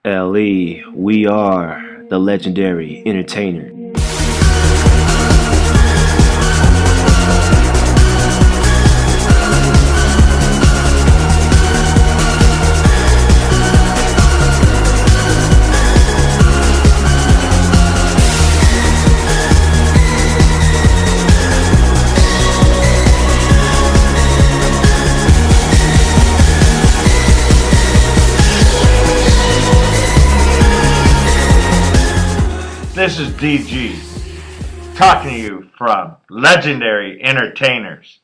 LE, we are the legendary entertainer. This is DG talking to you from Legendary Entertainers.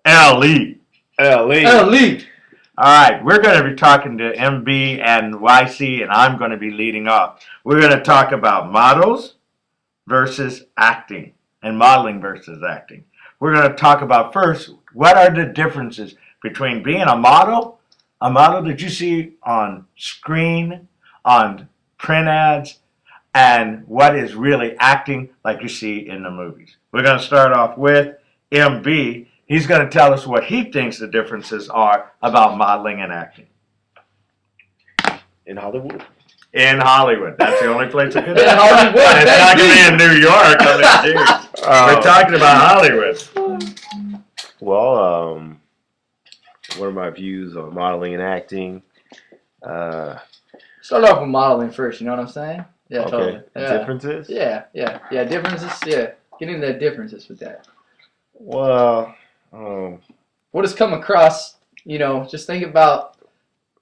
LE. LE. Alright, we're going to be talking to MB and YC, and I'm going to be leading off. We're going to talk about models versus acting, and modeling versus acting. We're going to talk about first, what are the differences between being a model that you see on screen, on print ads, and what is really acting like you see in the movies. We're going to start off with MB. He's going to tell us what he thinks the differences are about modeling and acting. In Hollywood? In Hollywood. That's the only place it could be. In Hollywood. It's not going to be in New York. We're talking about Hollywood. Well, what are my views on modeling and acting? Start off with modeling first, you know what I'm saying? Yeah, okay. totally. Yeah. Differences? Yeah, differences, Get into the differences with that. Well, what has come across, just think about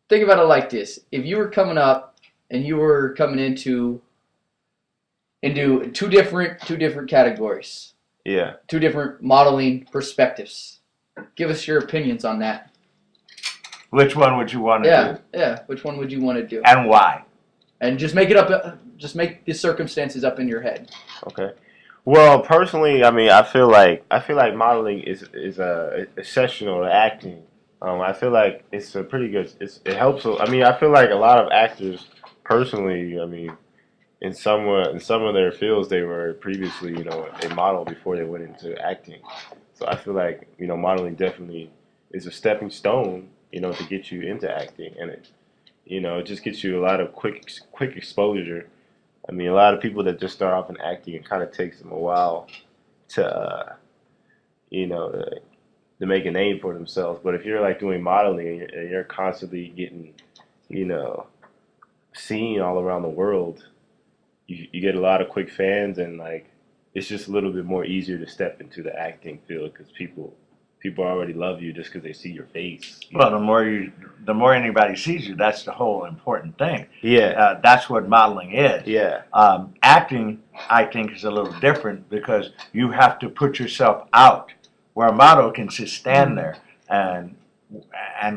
it like this. If you were coming up and you were coming into two different categories. Yeah. Two different modeling perspectives. Give us your opinions on that. Which one would you want to do? Yeah. Which one would you want to do? And why? And just make it up. Just make the circumstances up in your head. Okay. Well, personally, I mean, I feel like modeling is exceptional to acting. I feel like it's a pretty good. It helps. I mean, I feel like a lot of actors, personally, I mean, in some of their fields, they were previously, a model before they went into acting. So I feel like modeling definitely is a stepping stone, to get you into acting, and it just gets you a lot of quick exposure. I mean, a lot of people that just start off in acting, it kind of takes them a while to, to make a name for themselves. But if you're like doing modeling and you're constantly getting, seen all around the world, you get a lot of quick fans, and like it's just a little bit more easier to step into the acting field because people already love you just because they see your face. Well, the more anybody sees you, that's the whole important thing. Yeah. That's what modeling is. Yeah. Acting, I think, is a little different because you have to put yourself out, where a model can just stand there and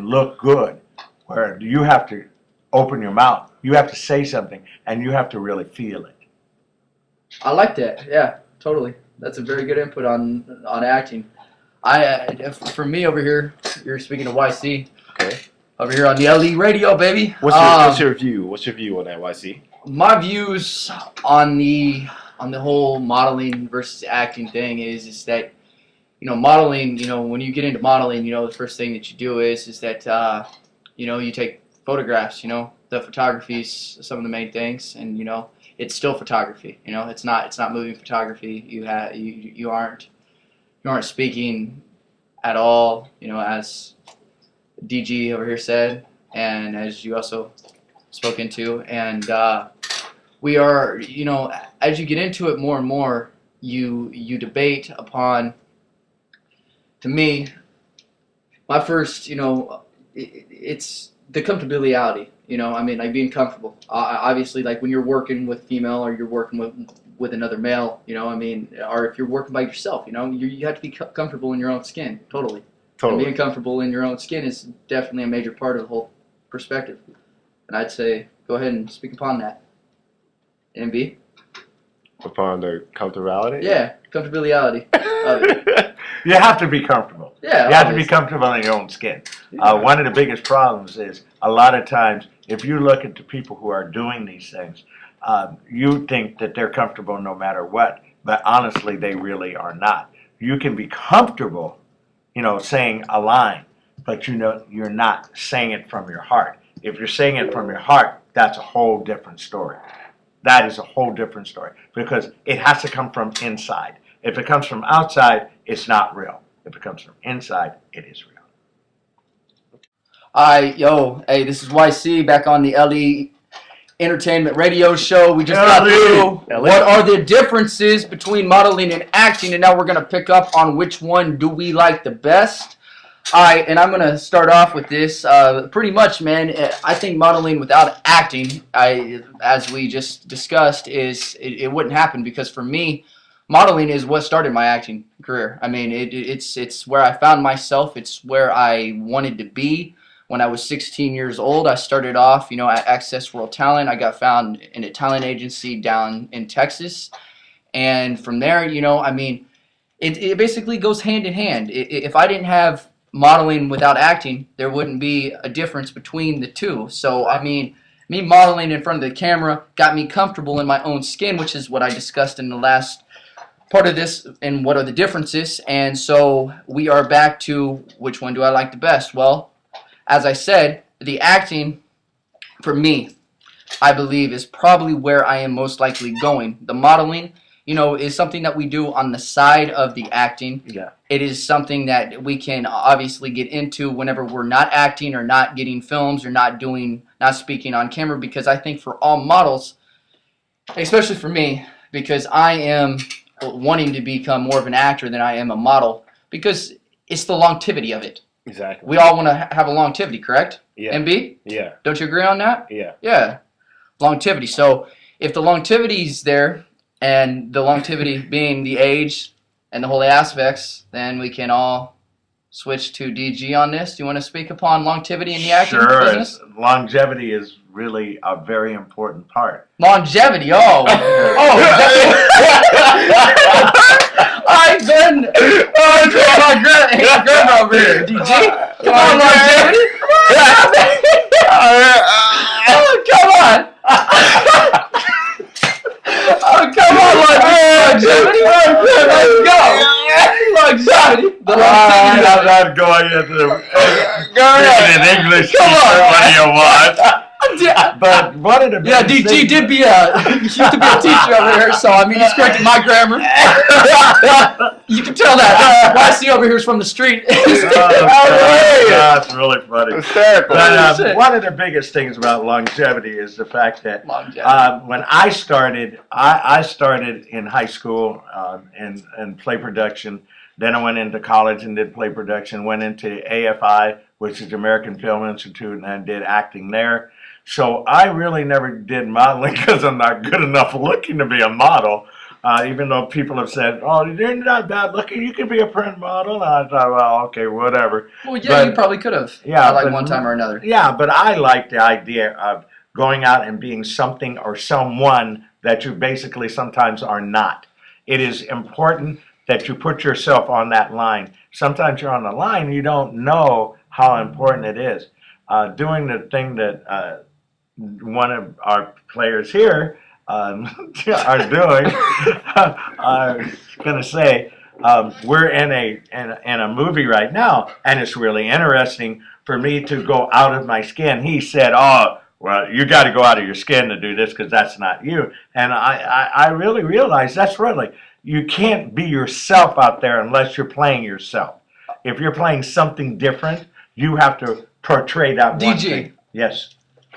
look good, where you have to open your mouth, you have to say something, and you have to really feel it. I like that. Yeah, totally. That's a very good input on acting. For me over here, you're speaking to YC. Okay. Over here on the LE radio, baby. What's your view? What's your view on that, YC? My views on the whole modeling versus acting thing is that modeling. When you get into modeling, the first thing that you do is that you take photographs. The photography is some of the main things, and it's still photography. It's not moving photography. You aren't speaking at all, as DG over here said, and as you also spoke into, and we are, as you get into it more and more, you debate upon. To me, my first, it's the comfortability. I mean, like being comfortable. Obviously, like when you're working with female or you're working with another male, or if you're working by yourself, you have to be comfortable in your own skin, totally. And being comfortable in your own skin is definitely a major part of the whole perspective. And I'd say, go ahead and speak upon that. MB? Upon the comfortability? Yeah, comfortability of it. You have to be comfortable. Yeah, you have to be comfortable in your own skin. One of the biggest problems is a lot of times if you look at the people who are doing these things, you think that they're comfortable no matter what, but honestly they really are not. You can be comfortable, saying a line, but you're not saying it from your heart. If you're saying it from your heart, that's a whole different story. That is a whole different story because it has to come from inside. If it comes from outside, it's not real. If it comes from inside, it is real. Hey, this is YC back on the LE Entertainment Radio Show. We just got through what are the differences between modeling and acting, and now we're going to pick up on which one do we like the best. And I'm going to start off with this. Pretty much, man, I think modeling without acting, as we just discussed, it wouldn't happen because for me, modeling is what started my acting career. I mean, it's where I found myself. It's where I wanted to be. When I was 16 years old, I started off, at Access World Talent. I got found in a talent agency down in Texas. And from there, it basically goes hand in hand. If I didn't have modeling without acting, there wouldn't be a difference between the two. So, me modeling in front of the camera got me comfortable in my own skin, which is what I discussed in the last part of this and what are the differences. And so we are back to which one do I like the best? Well, as I said, the acting, for me, I believe is probably where I am most likely going. The modeling, is something that we do on the side of the acting. Yeah. It is something that we can obviously get into whenever we're not acting or not getting films or not speaking on camera, because I think for all models, especially for me, because I am wanting to become more of an actor than I am a model, because it's the longevity of it. Exactly. We all want to have a longevity, correct? Yeah. MB? Yeah. Don't you agree on that? Yeah. Yeah. Longevity. So if the longevity's there, and the longevity being the age and the whole aspects, then we can all switch to DG on this. Do you want to speak upon longevity in the acting business? Sure. Longevity is really a very important part. Longevity. Oh. I've been. My grandma over here. DG. Come on, longevity. Come on. Oh, come on, longevity. Let's go. Longevity. The longevity. I'm not going into ahead. an English Come on. teacher. What do you want? But one of the DG did be used to be a teacher over here, so he's correcting my grammar. You can tell that. YC over here is from the street. That's really funny. Hysterical. But one of the biggest things about longevity is the fact that when I started in high school in play production. Then I went into college and did play production. Went into AFI, which is American Film Institute, and I did acting there. So I really never did modeling because I'm not good enough looking to be a model. Even though people have said, "Oh, you're not bad looking. You could be a print model." And I thought, well, okay, whatever. Well, yeah, you probably could have. Yeah, one time or another. Yeah, but I like the idea of going out and being something or someone that you basically sometimes are not. It is important that you put yourself on that line. Sometimes you're on the line and you don't know how important it is. Doing the thing that one of our players here are doing, I was going to say, we're in a movie right now, and it's really interesting for me to go out of my skin. He said, "Oh, well, you got to go out of your skin to do this because that's not you." And I really realized that's really, you can't be yourself out there unless you're playing yourself. If you're playing something different, you have to portray that one thing. Yes.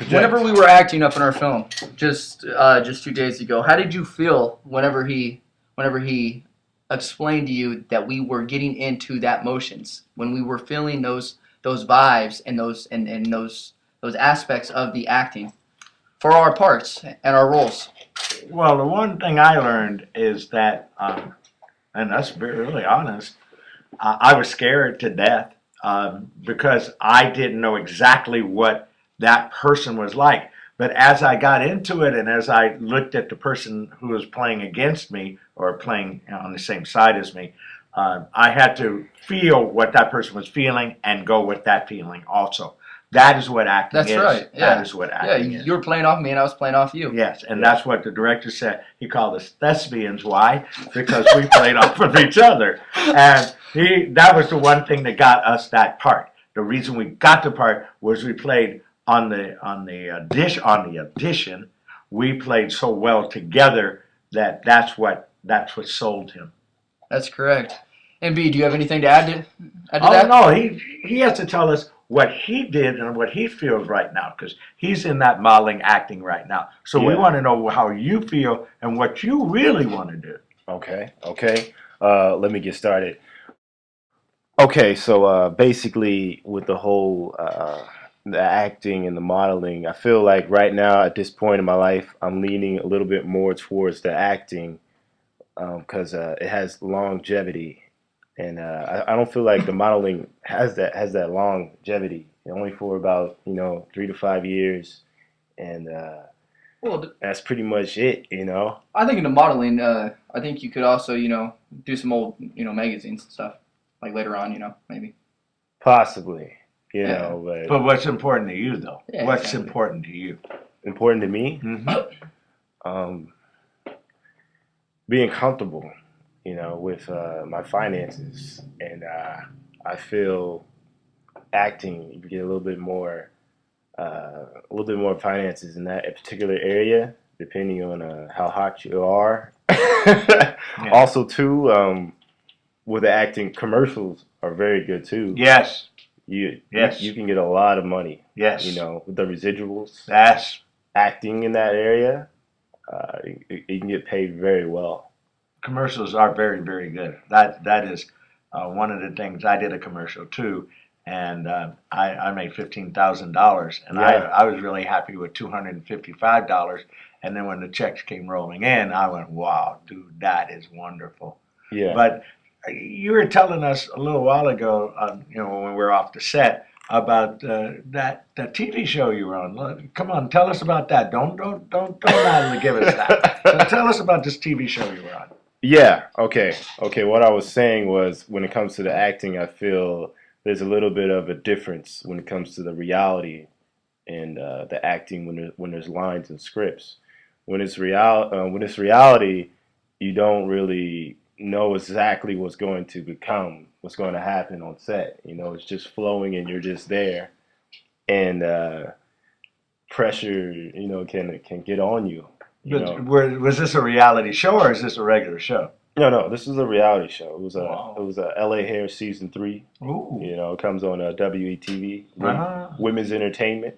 Whenever we were acting up in our film, just 2 days ago, how did you feel whenever he explained to you that we were getting into that motions, when we were feeling those vibes and those aspects of the acting for our parts and our roles? Well, the one thing I learned is that, and that's really honest, I was scared to death because I didn't know exactly what that person was like. But as I got into it and as I looked at the person who was playing against me or playing on the same side as me, I had to feel what that person was feeling and go with that feeling also. That is what acting is. That's right. Yeah. That is what acting is. You were playing off me and I was playing off you. Yes, and that's what the director said. He called us thespians. Why? Because we played off of each other. And that was the one thing that got us that part. The reason we got the part was we played on the audition, we played so well together that that's what sold him. That's correct. MB, do you have anything to add to Oh that? no, he has to tell us what he did and what he feels right now because he's in that modeling acting right now. So we Yeah. want to know how you feel and what you really want to do. Okay. Let me get started. Okay, so basically, with the whole the acting and the modeling, I feel like right now at this point in my life, I'm leaning a little bit more towards the acting because it has longevity, and I don't feel like the modeling has that longevity. Only for about 3 to 5 years, and Well, that's pretty much it. I think in the modeling, I think you could also, do some old, magazines and stuff, like later on, maybe. Possibly, Yeah. but But what's important to you, though? Yeah, What's exactly. important to you? important to me, um, being comfortable, with my finances, and I feel acting you get a little bit more finances in that particular area, depending on how hot you are. Also, too, with the acting, commercials are very good too. Yes, You yes, you can get a lot of money, yes. with the residuals. That's Acting in that area, you can get paid very well. commercials are very, very good. That is one of the things. I did a commercial too, and I made $15,000, and Yeah. I was really happy with $255. And then when the checks came rolling in, I went, "Wow, dude, that is wonderful." Yeah. But you were telling us a little while ago, when we were off the set, about that TV show you were on. Come on, tell us about that. Don't lie to give us that. So tell us about this TV show you were on. Yeah. Okay. What I was saying was, when it comes to the acting, I feel there's a little bit of a difference when it comes to the reality and the acting when there's lines and scripts. When it's reality, you don't really know exactly what's going to happen on set. It's just flowing and you're just there, and pressure, can get on you. You know. But was this a reality show or is this a regular show? No. This is a reality show. Wow. It was a LA Hair season 3. Ooh. It comes on WETV, Ah. Women's Entertainment.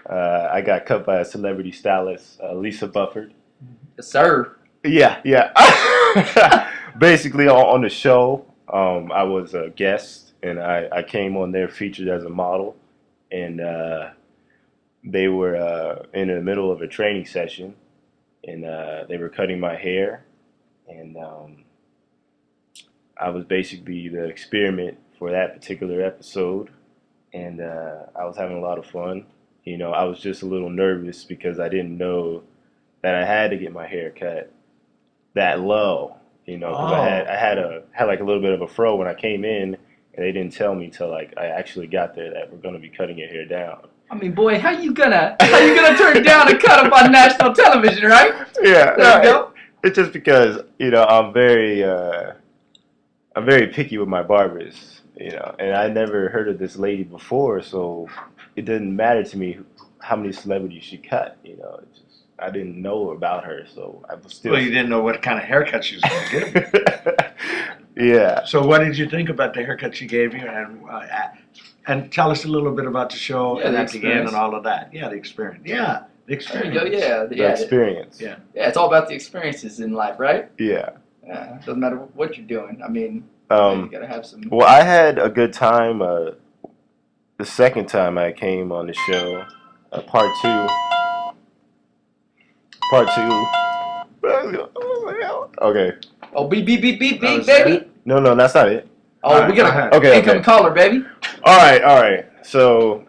I got cut by a celebrity stylist, Lisa Bufford. Yes, sir. Yeah. Basically, on the show, I was a guest, and I came on there featured as a model, and they were in the middle of a training session, and they were cutting my hair, and I was basically the experiment for that particular episode, and I was having a lot of fun. I was just a little nervous because I didn't know that I had to get my hair cut that low. Because I had like a little bit of a fro when I came in, and they didn't tell me till like I actually got there that we're gonna be cutting your hair down. I mean, boy, how you gonna turn down a cut up on national television, right? Yeah, There you go. it's just because I'm very picky with my barbers, and I never heard of this lady before, so it didn't matter to me how many celebrities she cut. It's just I didn't know about her, so I was still. Well, you didn't know what kind of haircut she was going to give you. Yeah. So what did you think about the haircut she gave you? And tell us a little bit about the show Yeah, and the at the end experience. and all of that. Yeah, the experience. Yeah, the There experience. you go. Yeah, The yeah, experience. Yeah. yeah. It's all about the experiences in life, right? Yeah. Yeah. Doesn't matter what you're doing. I mean, you gotta have some. Well, I had a good time. The second time I came on the show, part two. Part two. Okay. Oh, beep, beep, beep, beep, That beep, was baby. it? No, that's not it. Oh, Alright, we got go a ahead. Okay. incoming caller, baby. All right. So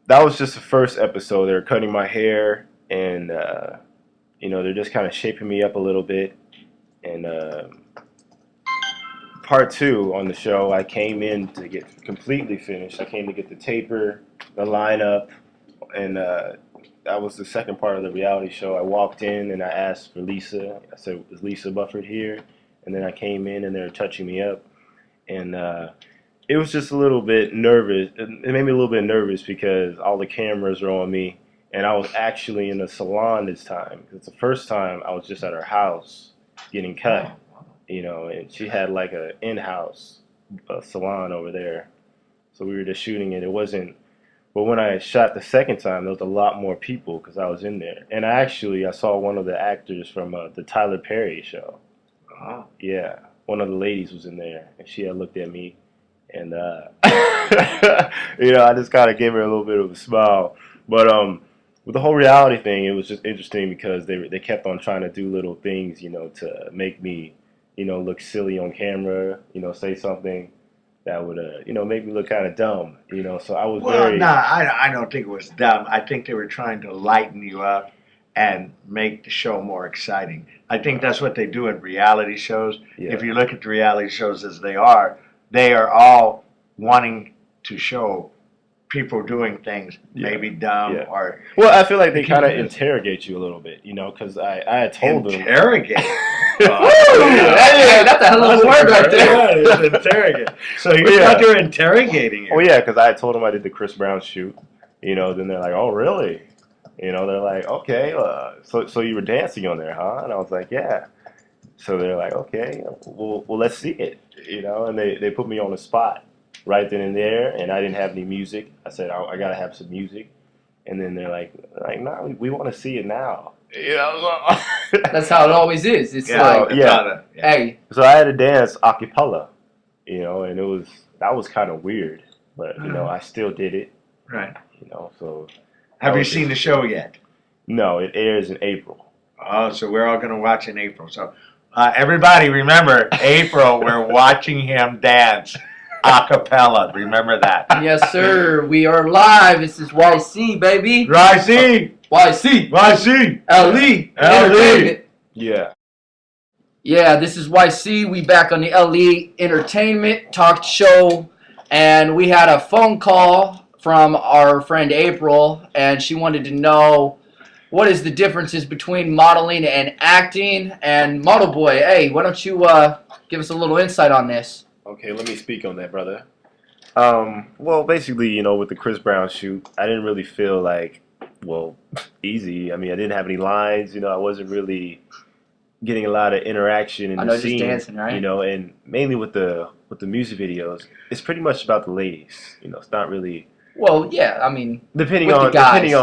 that was just the first episode. They were cutting my hair, and they're just kind of shaping me up a little bit. And part two on the show, I came in to get completely finished. I came to get the taper, the lineup, and that was the second part of the reality show. I walked in and I asked for Lisa. I said, "Is Lisa Bufford here?" And then I came in and they were touching me up, and it was just a little bit nervous. It made me a little bit nervous because all the cameras are on me, and I was actually in the salon this time. Because the first time I was just at her house getting cut, and she had like a in-house salon over there. So we were just shooting it. It wasn't. But when I shot the second time, there was a lot more people because I was in there. And I saw one of the actors from the Tyler Perry show. Oh. Yeah, one of the ladies was in there, and she had looked at me, and I just kind of gave her a little bit of a smile. But with the whole reality thing, it was just interesting because they kept on trying to do little things, to make me, look silly on camera, say something that would, make me look kind of dumb, So I was very. No, I don't think it was dumb. I think they were trying to lighten you up and make the show more exciting. I think that's what they do in reality shows. Yeah. If you look at the reality shows as they are all wanting to show people doing things maybe dumb or. Well, I feel like they kind of interrogate you a little bit, because I had told them. Interrogate. Hey, that's a hell of a word right there. Yeah, it's interrogate. So you thought they were interrogating you? Oh yeah, because I had told them I did the Chris Brown shoot. Then they're like, "Oh really?" They're like, "Okay, so you were dancing on there, huh?" And I was like, "Yeah." So they're like, "Okay, well let's see it." And they put me on the spot right then and there, and I didn't have any music. I said, I gotta have some music, and then they're like, "No, we want to see it now." That's how it always is. It's hey. So I had to dance a cappella, and that was kind of weird, but I still did it. Right. So. Have you seen the show yet? No, it airs in April. Oh, so we're all going to watch in April. So everybody remember, April, we're watching him dance a cappella. Remember that. Yes, sir. We are live. This is YC, baby. YC. YC. LE. LE. Yeah. Yeah, this is YC. We back on the LE Entertainment Talk Show. And we had a phone call from our friend April, and she wanted to know what is the differences between modeling and acting. And Model Boy, hey, why don't you give us a little insight on this? Okay, let me speak on that, brother. Well, basically, with the Chris Brown shoot, I didn't really feel like, easy. I mean, I didn't have any lines. I wasn't really getting a lot of interaction in the scene. Just dancing, right? And mainly with the music videos, it's pretty much about the ladies. It's not really. Well, yeah, I mean, depending on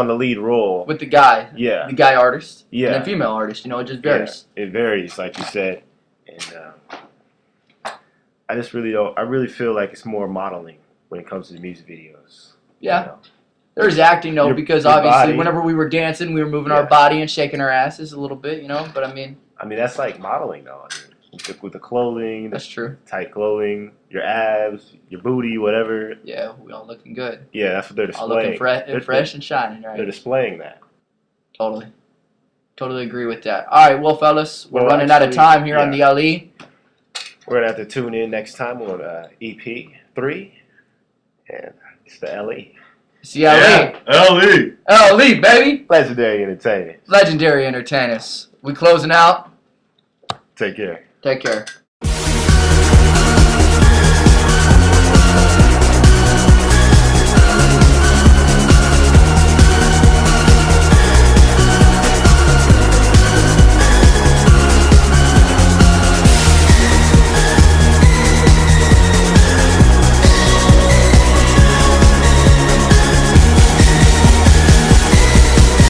the lead role. With the guy. Yeah. The guy artist. Yeah. And the female artist, it just varies. Yeah, it varies, like you said. And I just really don't. I really feel like it's more modeling when it comes to the music videos. Yeah. There's acting, though, because your obviously body. Whenever we were dancing, we were moving our body and shaking our asses a little bit, but I mean. I mean, that's like modeling, though. I mean, with the clothing, that's true. Tight clothing, your abs, your booty, whatever. Yeah, we all looking good. Yeah, that's what they're displaying. All looking fresh and shining, right? They're displaying that. Totally agree with that. All right, well, fellas, we're running out of time here on the LE. We're going to have to tune in next time on EP3. And it's the LE. It's the LE. LE. LE, baby. Legendary Entertainment. Legendary Entertainers. We closing out. Take care. Take care.